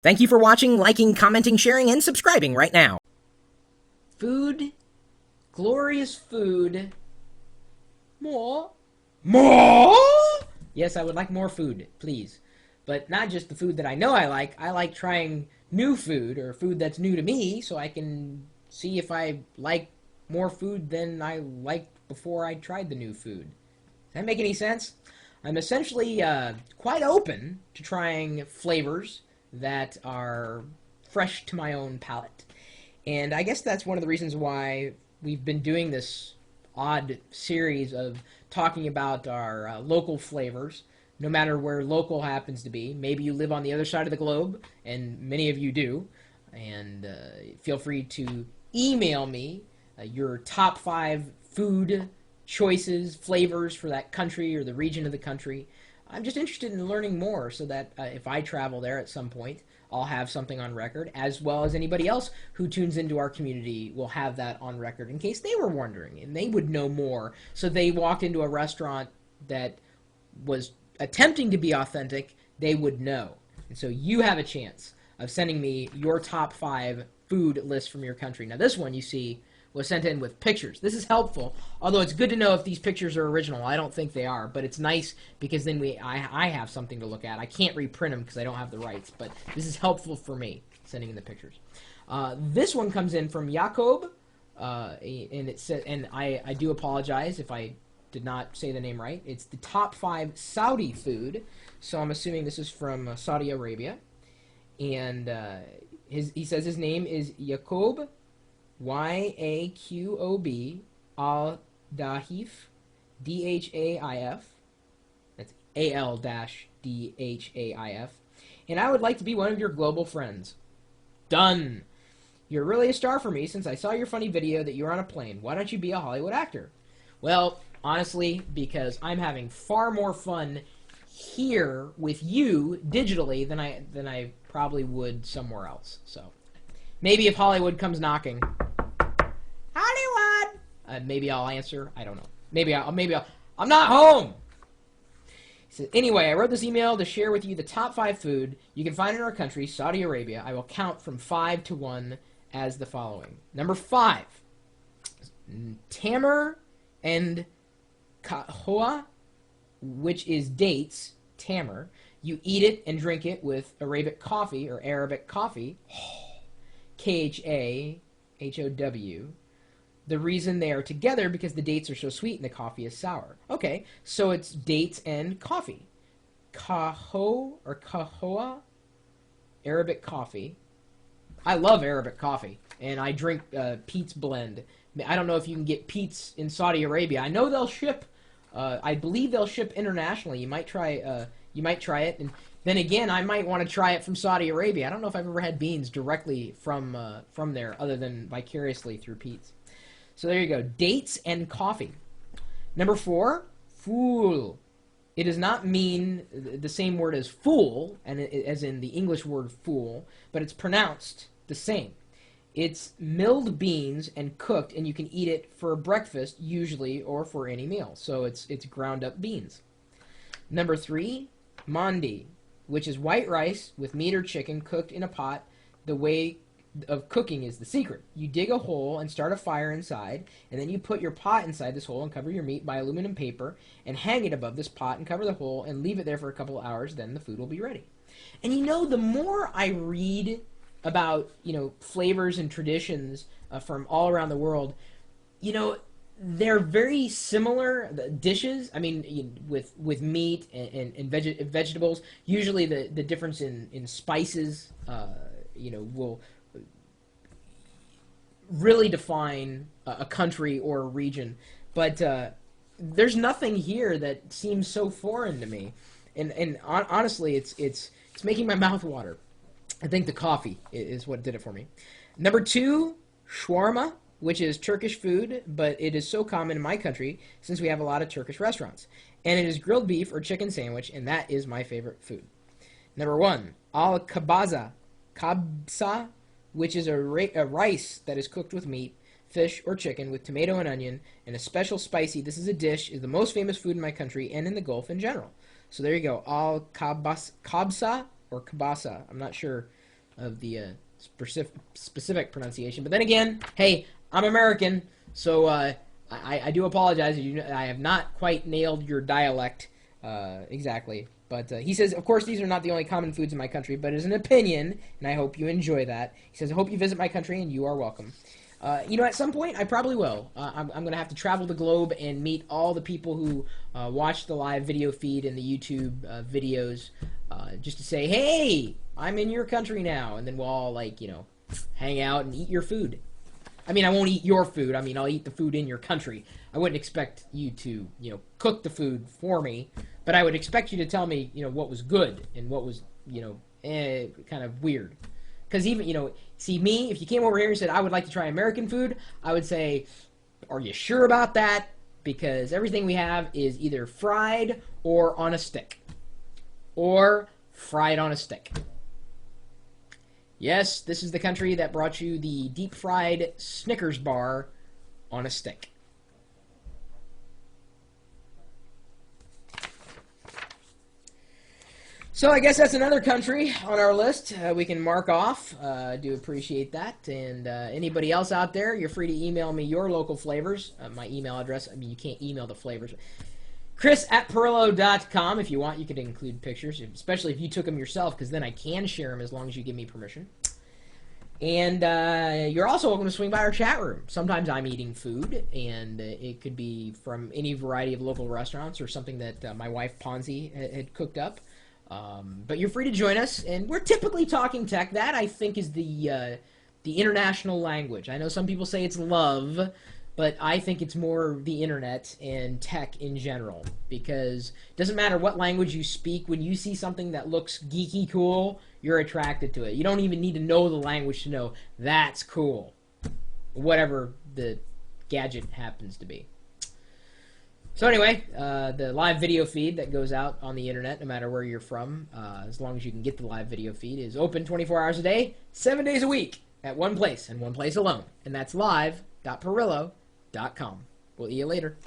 Thank you for watching, liking, commenting, sharing, and subscribing right now. Food, glorious food. More? More? Yes, I would like more food, please. But not just the food that I know I like. I like trying new food, or food that's new to me, so I can see if I like more food than I liked before I tried the new food. Does that make any sense? I'm essentially quite open to trying flavors that are fresh to my own palate. And I guess that's one of the reasons why we've been doing this odd series of talking about our local flavors, no matter where local happens to be. Maybe you live on the other side of the globe, and many of you do. And feel free to email me your top 5 food choices, flavors for that country or the region of the country. I'm just interested in learning more so that if I travel there at some point, I'll have something on record, as well as anybody else who tunes into our community will have that on record in case they were wondering and they would know more. So they walked into a restaurant that was attempting to be authentic, they would know. And so you have a chance of sending me your top 5 food lists from your country. Now this one, you see, was sent in with pictures. This is helpful, although it's good to know if these pictures are original. I don't think they are, but it's nice because then I have something to look at. I can't reprint them because I don't have the rights, but this is helpful for me, sending in the pictures. This one comes in from Jakob, and it said, and I do apologize if I did not say the name right. It's the top 5 Saudi food, so I'm assuming this is from Saudi Arabia, and he says his name is Jakob, Yaqob al-Dahif, Dhaif. That's Al-Dhaif. And I would like to be one of your global friends. Done. You're really a star for me since I saw your funny video that you were on a plane. Why don't you be a Hollywood actor? Well, honestly, because I'm having far more fun here with you digitally than I probably would somewhere else. So maybe if Hollywood comes knocking, Hollywood, maybe I'll answer. I don't know. Maybe I'll. I'm not home. He says, anyway, I wrote this email to share with you the top 5 food you can find in our country, Saudi Arabia. I will count from 5 to 1 as the following. Number 5, tamar and kahwa, which is dates, tamar. You eat it and drink it with Arabic coffee or Arabic coffee, Khahow. The reason they are together because the dates are so sweet and the coffee is sour. Okay, so it's dates and coffee. Kaho or kahwa, Arabic coffee. I love Arabic coffee, and I drink Peet's Blend. I don't know if you can get Peet's in Saudi Arabia. I know they'll ship. I believe they'll ship internationally. You might try. You might try it, and then again, I might want to try it from Saudi Arabia. I don't know if I've ever had beans directly from there, other than vicariously through Peet's. So there you go. Dates and coffee. Number 4, fool. It does not mean the same word as fool, and as in the English word fool, but it's pronounced the same. It's milled beans and cooked, and you can eat it for breakfast usually or for any meal. So it's ground up beans. Number 3, mandi, which is white rice with meat or chicken cooked in a pot. The way of cooking is the secret. You dig a hole and start a fire inside, and then you put your pot inside this hole and cover your meat by aluminum paper and hang it above this pot and cover the hole and leave it there for a couple of hours. Then the food will be ready. And you know, the more I read about, flavors and traditions from all around the world, they're very similar dishes. I mean, with meat and vegetables. Usually the difference in spices, will really define a country or a region. But there's nothing here that seems so foreign to me. And honestly, it's making my mouth water. I think the coffee is what did it for me. Number 2, shawarma, which is Turkish food, but it is so common in my country since we have a lot of Turkish restaurants. And it is grilled beef or chicken sandwich, and that is my favorite food. Number 1, al-kabssa, which is a rice that is cooked with meat, fish, or chicken with tomato and onion, and a special spicy. This is a dish, is the most famous food in my country and in the Gulf in general. So there you go, al-kabssa or kabasa. I'm not sure of the specific pronunciation. But then again, hey, I'm American, so I do apologize. I have not quite nailed your dialect exactly. But he says, of course, these are not the only common foods in my country, but as an opinion, and I hope you enjoy that. He says, I hope you visit my country, and you are welcome. At some point, I probably will. I'm going to have to travel the globe and meet all the people who watch the live video feed and the YouTube videos just to say, hey, I'm in your country now. And then we'll all, hang out and eat your food. I mean, I won't eat your food. I mean, I'll eat the food in your country. I wouldn't expect you to, cook the food for me. But I would expect you to tell me, what was good and what was, kind of weird. Because even, see me, if you came over here and said, I would like to try American food, I would say, are you sure about that? Because everything we have is either fried or on a stick. Or fried on a stick. Yes, this is the country that brought you the deep-fried Snickers bar on a stick. So I guess that's another country on our list we can mark off. I do appreciate that. And anybody else out there, you're free to email me your local flavors. My email address, I mean, you can't email the flavors. Chris@Pirillo.com. If you want, you could include pictures, especially if you took them yourself, because then I can share them as long as you give me permission. And you're also welcome to swing by our chat room. Sometimes I'm eating food, and it could be from any variety of local restaurants or something that my wife, Ponzi, had cooked up. But you're free to join us, and we're typically talking tech. That, I think, is the international language. I know some people say it's love, but I think it's more the internet and tech in general, because it doesn't matter what language you speak. When you see something that looks geeky cool, you're attracted to it. You don't even need to know the language to know that's cool, whatever the gadget happens to be. So anyway, the live video feed that goes out on the internet, no matter where you're from, as long as you can get the live video feed, is open 24 hours a day, 7 days a week, at one place, and one place alone. And that's live.Pirillo.com. We'll see you later.